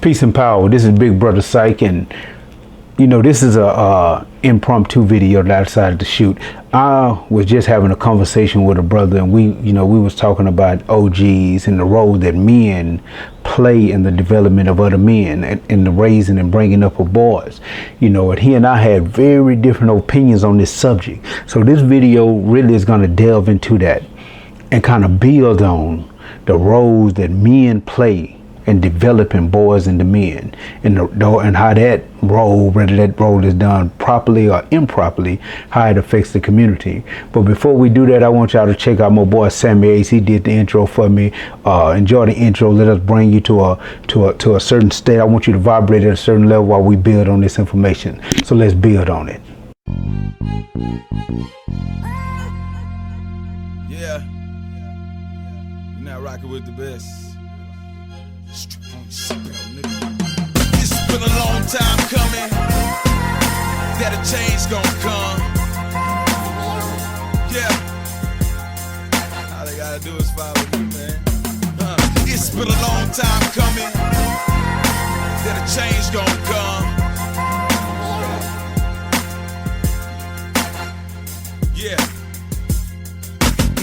Peace and power. This is Big Brother Psyche, and you know, this is a impromptu video that I decided to shoot. I was just having a conversation with a brother, and we was talking about OGs and the role that men play in the development of other men and in the raising and bringing up of boys. You know, and he and I had very different opinions on this subject. So this video really is going to delve into that and kind of build on the roles that men play in developing boys into men, and how that role, whether that role is done properly or improperly, how it affects the community. But before we do that, I want y'all to check out my boy Sammy Ace. He did the intro for me. Enjoy the intro. Let us bring you to a certain state. I want you to vibrate at a certain level while we build on this information. So let's build on it. Yeah, you're not rocking with the best. It's been a long time coming that a change gon' come. Yeah, all they gotta do is follow me, man. It's been a long time coming that a change gon' come. Yeah.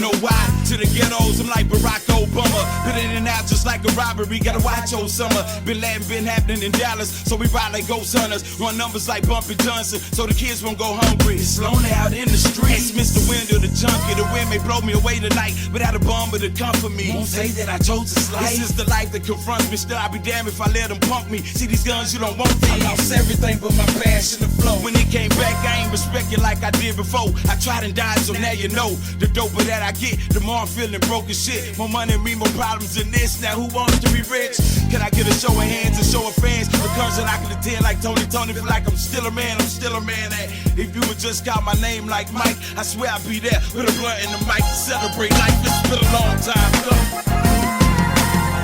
Know why? To the ghettos, I'm like Barack Obama. Been in and out just like a robbery. Gotta watch old summer. Been happening in Dallas, so we ride like ghost hunters. Run numbers like Bumpy Johnson, so the kids won't go hungry. It's lonely out in the streets. Mr. Wind of the junkie. The wind may blow me away tonight, without a bummer to comfort me. Won't say that I chose this life. This is the life that confronts me. Still, I'll be damned if I let them punk me. See these guns, you don't want these. I lost everything but my passion to flow. When it came back, I ain't respect it like I did before. I tried and died, so now you know. The doper that I get, the more I'm feeling broken shit. More money mean more problems than this. Now who wants to be rich? Can I get a show of hands and show of fans? The concert I can attend like Tony. Feel like I'm still a man. If you would just call my name like Mike, I swear I'd be there with a blunt in the mic to celebrate life. It's been a long time coming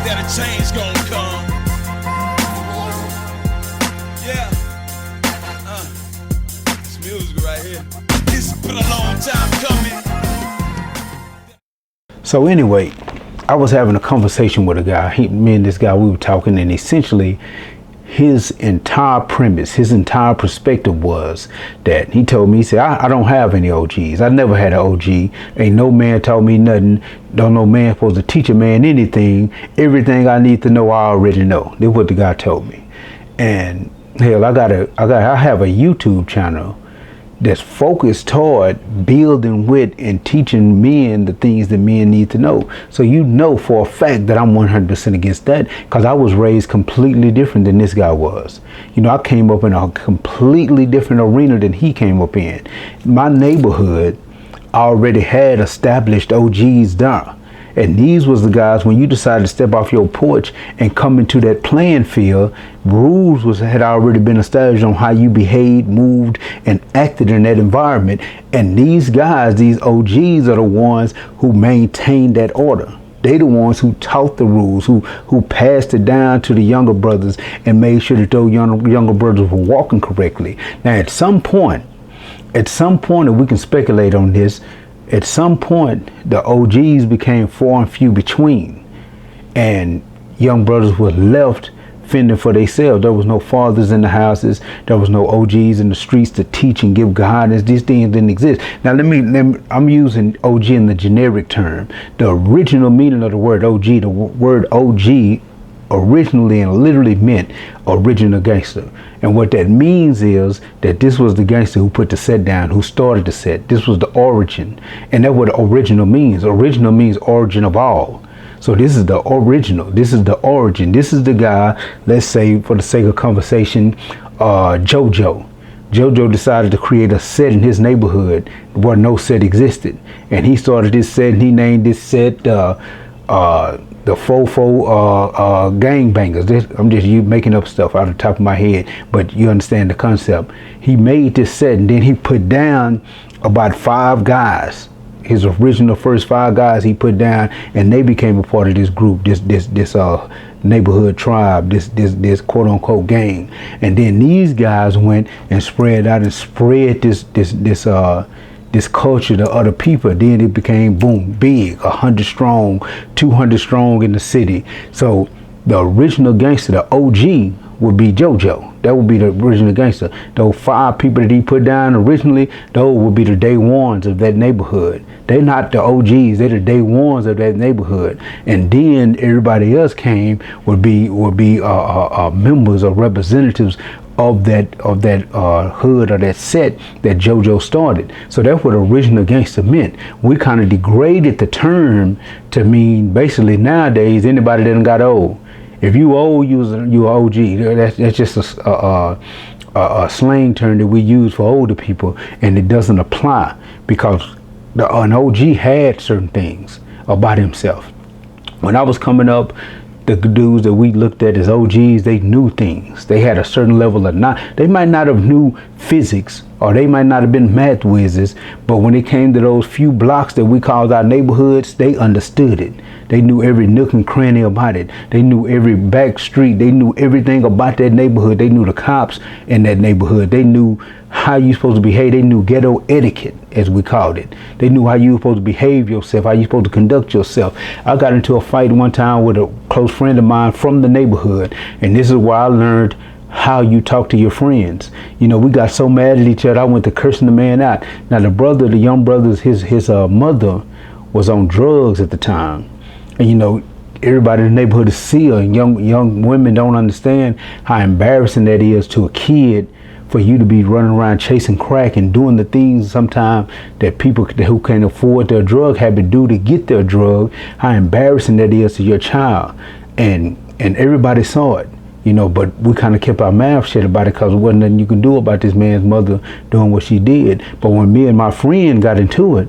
that a change gon' come. Yeah, it's music right here. It's been a long time coming. So anyway, I was having a conversation with a guy. Me and this guy, we were talking, and essentially his entire premise, his entire perspective was that he told me, he said, I don't have any OGs. I never had an OG. Ain't no man taught me nothing. Don't no man supposed to teach a man anything. Everything I need to know, I already know. That's what the guy told me. And hell, I have a YouTube channel that's focused toward building with and teaching men the things that men need to know. So you know for a fact that I'm 100% against that, because I was raised completely different than this guy was. You know, I came up in a completely different arena than he came up in. My neighborhood already had established OGs down. And these was the guys, when you decided to step off your porch and come into that playing field, rules had already been established on how you behaved, moved, and acted in that environment. And these guys, these OGs, are the ones who maintained that order. They the ones who taught the rules, who passed it down to the younger brothers and made sure that those younger brothers were walking correctly. Now, at some point, and we can speculate on this, at some point, the OGs became far and few between, and young brothers were left fending for themselves. There was no fathers in the houses. There was no OGs in the streets to teach and give guidance. These things didn't exist. Now, I'm using OG in the generic term. The original meaning of the word OG, the word OG originally and literally meant original gangster. And what that means is that this was the gangster who put the set down, who started the set. This was the origin. And that's what original means. Original means origin of all. So this is the original. This is the origin. This is the guy, let's say for the sake of conversation, JoJo. JoJo decided to create a set in his neighborhood where no set existed. And he started this set, and he named this set the Fofo Gangbangers. I'm just making up stuff out of the top of my head, but you understand the concept. He made this set, and then he put down about 5 guys. His original first 5 guys he put down, and they became a part of this group, this neighborhood tribe, this quote unquote gang. And then these guys went and spread out and spread this culture to other people. Then it became boom, big, 100 strong, 200 strong in the city. So the original gangster, the OG, would be JoJo. That would be the original gangster. Those 5 people that he put down originally, those would be the day ones of that neighborhood. They're not the OGs, they're the day ones of that neighborhood. And then everybody else came would be members or representatives of that hood or that set that JoJo started. So that's what original gangster meant. We kind of degraded the term to mean basically nowadays anybody that done got old. If you old, you OG. That's just a slang term that we use for older people, and it doesn't apply because an OG had certain things about himself. When I was coming up, the dudes that we looked at as OGs, they knew things. They had a certain level of they might not have knew physics or they might not have been math whizzes, but when it came to those few blocks that we called our neighborhoods, they understood it. They knew every nook and cranny about it. They knew every back street. They knew everything about that neighborhood. They knew the cops in that neighborhood. They knew how you supposed to behave. They knew ghetto etiquette, as we called it. They knew how you were supposed to behave yourself, how you supposed to conduct yourself. I got into a fight one time with a close friend of mine from the neighborhood, and this is where I learned how you talk to your friends. You know, we got so mad at each other, I went to cursing the man out. Now the young brother's his mother was on drugs at the time, and you know, everybody in the neighborhood is seeing, and young women don't understand how embarrassing that is to a kid for you to be running around chasing crack and doing the things sometimes that people who can't afford their drug habit do to get their drug. How embarrassing that is to your child, and everybody saw it. You know, but we kind of kept our mouth shut about it because there wasn't nothing you can do about this man's mother doing what she did. But when me and my friend got into it,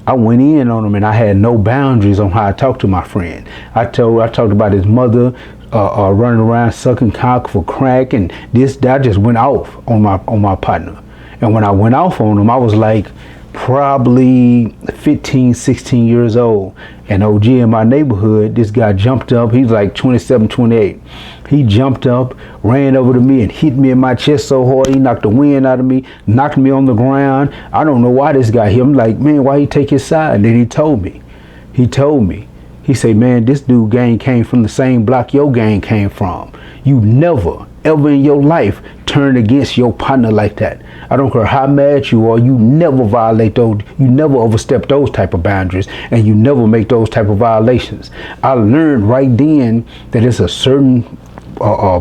I went in on him, and I had no boundaries on how I talked to my friend. I talked about his mother running around sucking cock for crack, and I just went off on my partner. And when I went off on him, I was like probably 15, 16 years old. And OG in my neighborhood, this guy jumped up. He was like 27, 28. He jumped up, ran over to me and hit me in my chest so hard. He knocked the wind out of me, knocked me on the ground. I don't know why this guy here. I'm like, man, why he take his side? And then he told me. He said, man, this dude gang came from the same block your gang came from. You never, ever in your life turn against your partner like that. I don't care how mad you are, you never violate those, you never overstep those type of boundaries, and you never make those type of violations. I learned right then that it's a certain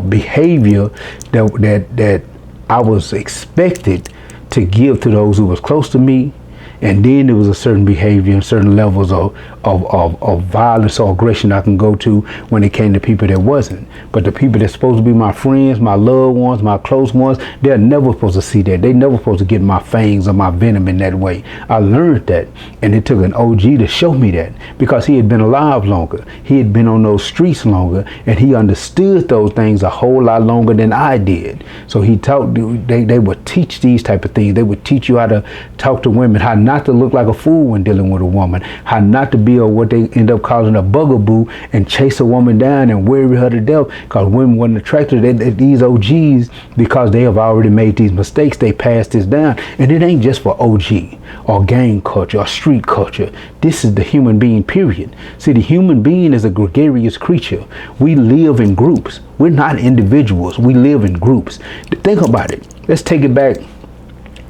behavior that I was expected to give to those who was close to me. And then there was a certain behavior and certain levels of violence or aggression I can go to when it came to people that wasn't. But the people that's supposed to be my friends, my loved ones, my close ones, they're never supposed to see that. They never supposed to get my fangs or my venom in that way. I learned that, and it took an OG to show me that, because he had been alive longer. He had been on those streets longer, and he understood those things a whole lot longer than I did. So he taught, they would teach these type of things. They would teach you how to talk to women, how not to look like a fool when dealing with a woman, how not to be what they end up calling a bugaboo and chase a woman down and weary her to death, because women weren't attracted to these OGs because they have already made these mistakes. They passed this down, and it ain't just for OG or gang culture or street culture. This is the human being, period. See, the human being is a gregarious creature. We live in groups. We're not individuals. We live in groups. Think about it. Let's take it back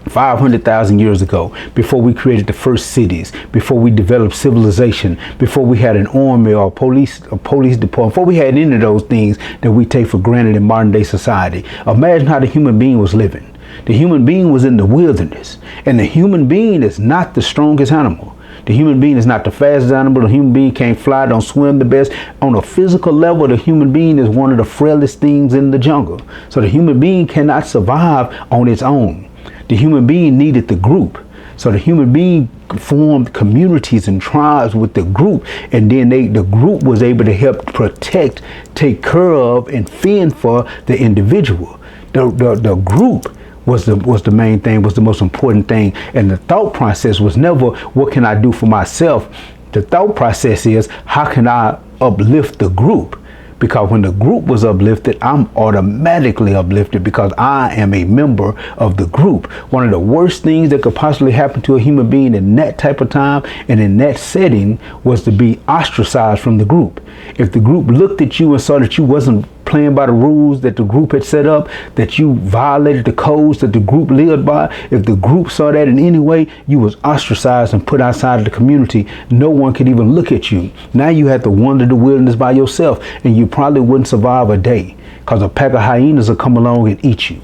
500,000 years ago, before we created the first cities, before we developed civilization, before we had an army or police department, before we had any of those things that we take for granted in modern day society. Imagine how the human being was living. The human being was in the wilderness, and the human being is not the strongest animal. The human being is not the fastest animal. The human being can't fly, don't swim the best. On a physical level, the human being is one of the frailest things in the jungle. So the human being cannot survive on its own. The human being needed the group. So the human being formed communities and tribes with the group, and then the group was able to help protect, take care of, and fend for the individual. The group was the main thing, was the most important thing, and the thought process was never, what can I do for myself? The thought process is, how can I uplift the group? Because when the group was uplifted, I'm automatically uplifted because I am a member of the group. One of the worst things that could possibly happen to a human being in that type of time and in that setting was to be ostracized from the group. If the group looked at you and saw that you wasn't playing by the rules that the group had set up, that you violated the codes that the group lived by, if the group saw that in any way, you was ostracized and put outside of the community. No one could even look at you. Now you had to wander the wilderness by yourself, and you probably wouldn't survive a day because a pack of hyenas will come along and eat you.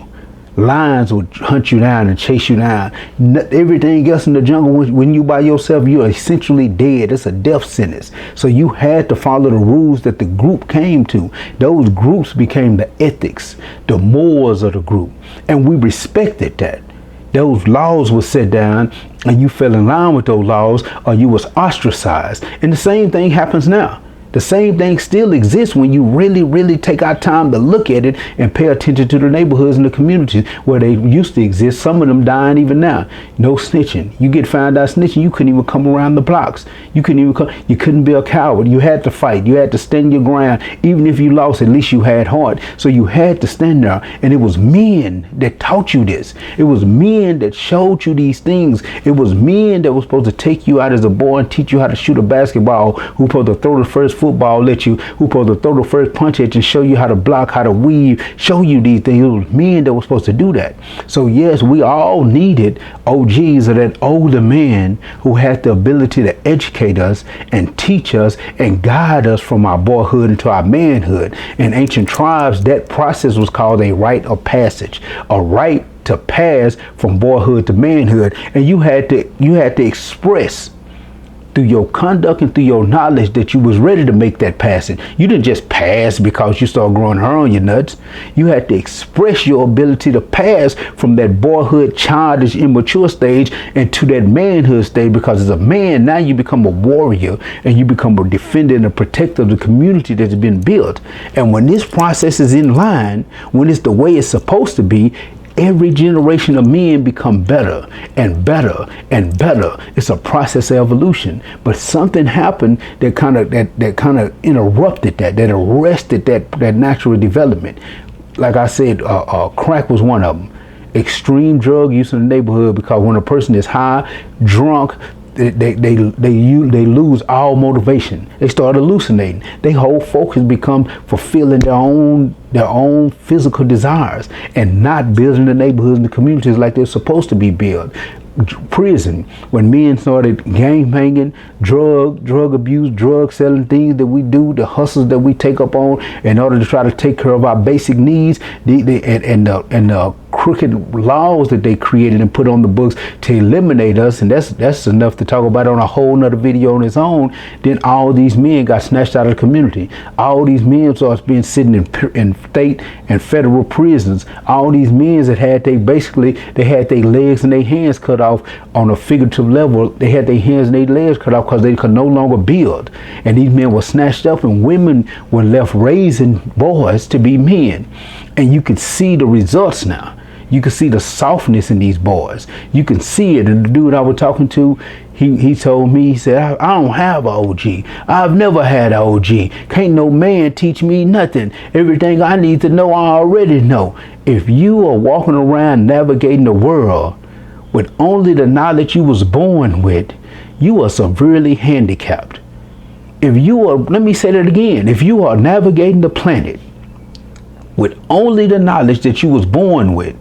Lions will hunt you down and chase you down. Everything else in the jungle, when you by yourself, you're essentially dead. It's a death sentence. So you had to follow the rules that the group came to. Those groups became the ethics, the morals of the group. And we respected that. Those laws were set down and you fell in line with those laws or you was ostracized. And the same thing happens now. The same thing still exists when you really take our time to look at it and pay attention to the neighborhoods and the communities where they used to exist. Some of them dying even now. No snitching. You get found out snitching, you couldn't even come around the blocks. You couldn't be a coward. You had to fight. You had to stand your ground. Even if you lost, at least you had heart. So you had to stand there. And it was men that taught you this. It was men that showed you these things. It was men that was supposed to take you out as a boy and teach you how to shoot a basketball, who supposed to throw the first football at you, who supposed to throw the first punch at you and show you how to block, how to weave, show you these things. It was men that were supposed to do that. So yes, we all needed OGs, or that older man who had the ability to educate us and teach us and guide us from our boyhood into our manhood. In ancient tribes, that process was called a rite of passage, a rite to pass from boyhood to manhood. And you had to express through your conduct and through your knowledge that you was ready to make that passage. You didn't just pass because you started growing hair on your nuts. You had to express your ability to pass from that boyhood, childish, immature stage into that manhood stage, because as a man, now you become a warrior and you become a defender and a protector of the community that's been built. And when this process is in line, when it's the way it's supposed to be, every generation of men become better and better and better. It's a process of evolution. But something happened that kind of interrupted that arrested that natural development. Like I said, crack was one of them. Extreme drug use in the neighborhood, because when a person is high, drunk, they lose all motivation. They start hallucinating. Their whole focus become fulfilling their own physical desires and not building the neighborhoods and the communities like they're supposed to be built. Prison, when men started gang banging, drug abuse, drug selling, things that we do, the hustles that we take up on in order to try to take care of our basic needs, and the crooked laws that they created and put on the books to eliminate us, and that's enough to talk about on a whole nother video on its own. Then all these men got snatched out of the community. All these men started being sitting in state and federal prisons. All these men that had they had their legs and their hands cut off on a figurative level. They had their hands and their legs cut off because they could no longer build. And these men were snatched up, and women were left raising boys to be men. And you could see the results now. You can see the softness in these boys. You can see it. And the dude I was talking to, he told me, he said, I don't have an OG. I've never had an OG. Can't no man teach me nothing. Everything I need to know, I already know. If you are walking around navigating the world with only the knowledge you was born with, you are severely handicapped. If you are, let me say that again, if you are navigating the planet with only the knowledge that you was born with,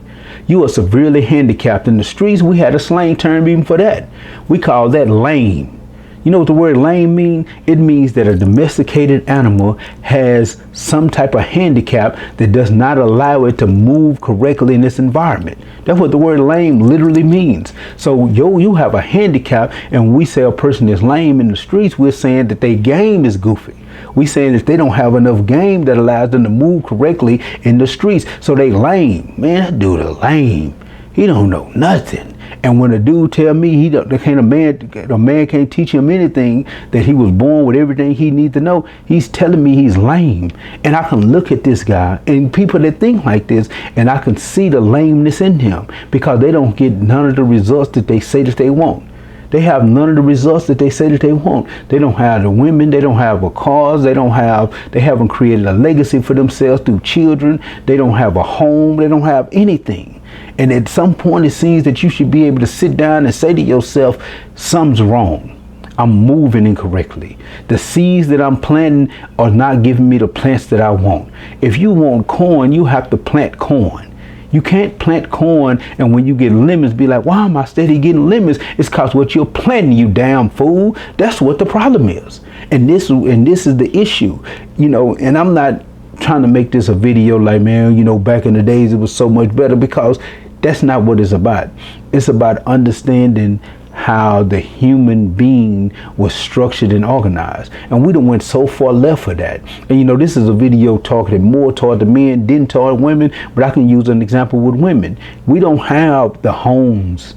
you are severely handicapped. In the streets, we had a slang term even for that. We call that lame. You know what the word lame means? It means that a domesticated animal has some type of handicap that does not allow it to move correctly in this environment. That's what the word lame literally means. So you have a handicap, and when we say a person is lame in the streets, we're saying that their game is goofy. We saying that they don't have enough game that allows them to move correctly in the streets. So they lame. Man, that dude is lame. He don't know nothing. And when a dude tell me a man can't teach him anything, that he was born with everything he needs to know, he's telling me he's lame. And I can look at this guy and people that think like this, and I can see the lameness in him, because they don't get none of the results that they say that they want. They have none of the results that they say that they want. They don't have the women. They don't have a cause. They haven't created a legacy for themselves through children. They don't have a home. They don't have anything. And at some point, it seems that you should be able to sit down and say to yourself, something's wrong. I'm moving incorrectly. The seeds that I'm planting are not giving me the plants that I want. If you want corn, you have to plant corn. You can't plant corn and when you get lemons be like, why am I steady getting lemons? It's because what you're planting, you damn fool. That's what the problem is. And this is the issue, you know, and I'm not trying to make this a video like, man, you know, back in the days it was so much better, because that's not what it's about. It's about understanding how the human being was structured and organized, and we done went so far left for that. And you know, this is a video talking more toward the men, didn't toward women, but I can use an example with women. We don't have the homes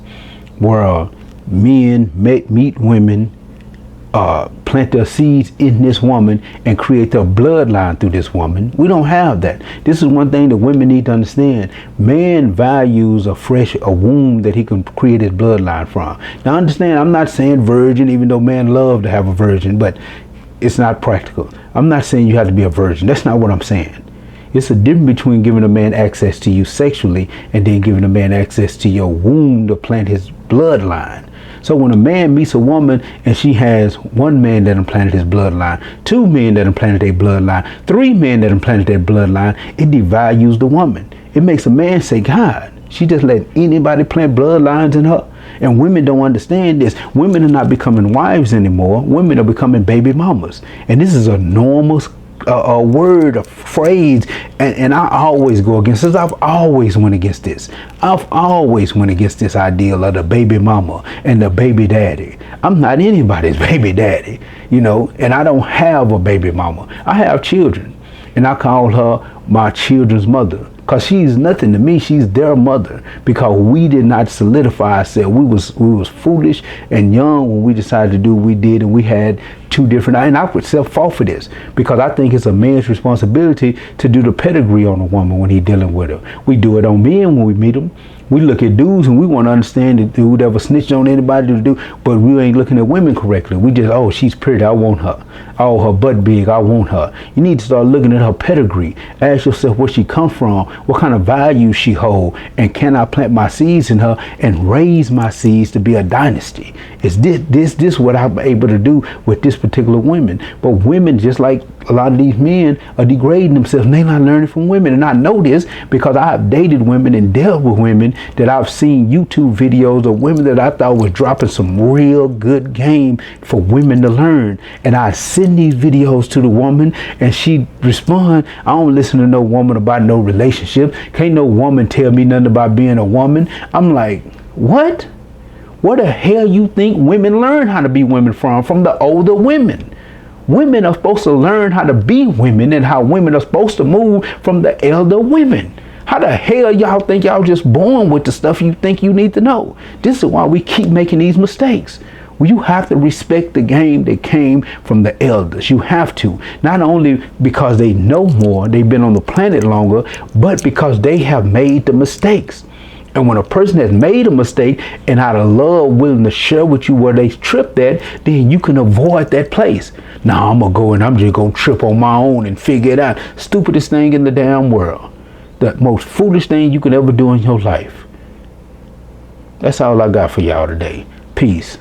where men meet women, plant their seeds in this woman and create their bloodline through this woman. We don't have that. This is one thing that women need to understand. Man values a womb that he can create his bloodline from. Now understand, I'm not saying virgin, even though men love to have a virgin, but it's not practical. I'm not saying you have to be a virgin. That's not what I'm saying. It's a difference between giving a man access to you sexually and then giving a man access to your womb to plant his bloodline. So when a man meets a woman and she has one man that implanted his bloodline, two men that implanted their bloodline, three men that implanted their bloodline, it devalues the woman. It makes a man say, God, she just let anybody plant bloodlines in her. And women don't understand this. Women are not becoming wives anymore. Women are becoming baby mamas. And this is a normal a word, a phrase, and I always go against this. I've always went against this. I've always went against this ideal of the baby mama and the baby daddy. I'm not anybody's baby daddy, you know, and I don't have a baby mama. I have children, and I call her my children's mother, because she's nothing to me. She's their mother, because we did not solidify ourselves. We was foolish and young when we decided to do what we did, and we had two different, and I would self-fault for this, because I think it's a man's responsibility to do the pedigree on a woman when he's dealing with her. We do it on men when we meet them. We look at dudes and we want to understand the dude ever snitched on anybody to do, but we ain't looking at women correctly. We just, oh, she's pretty, I want her. Oh, her butt big, I want her. You need to start looking at her pedigree. Ask yourself where she come from, what kind of values she hold, and can I plant my seeds in her and raise my seeds to be a dynasty? Is this what I'm able to do with this particular women? But women, just like a lot of these men, are degrading themselves, and they're not learning from women. And I know this because I've dated women and dealt with women that I've seen YouTube videos of women that I thought was dropping some real good game for women to learn. And I send these videos to the woman and she respond, I don't listen to no woman about no relationship. Can't no woman tell me nothing about being a woman. I'm like, what? Where the hell you think women learn how to be women from? From the older women. Women are supposed to learn how to be women and how women are supposed to move from the elder women. How the hell y'all think y'all just born with the stuff you think you need to know? This is why we keep making these mistakes. Well, you have to respect the game that came from the elders. You have to, not only because they know more, they've been on the planet longer, but because they have made the mistakes. And when a person has made a mistake and out of love willing to share with you where they tripped at, then you can avoid that place. Now I'm gonna go and I'm just gonna trip on my own and figure it out. Stupidest thing in the damn world. The most foolish thing you could ever do in your life. That's all I got for y'all today. Peace.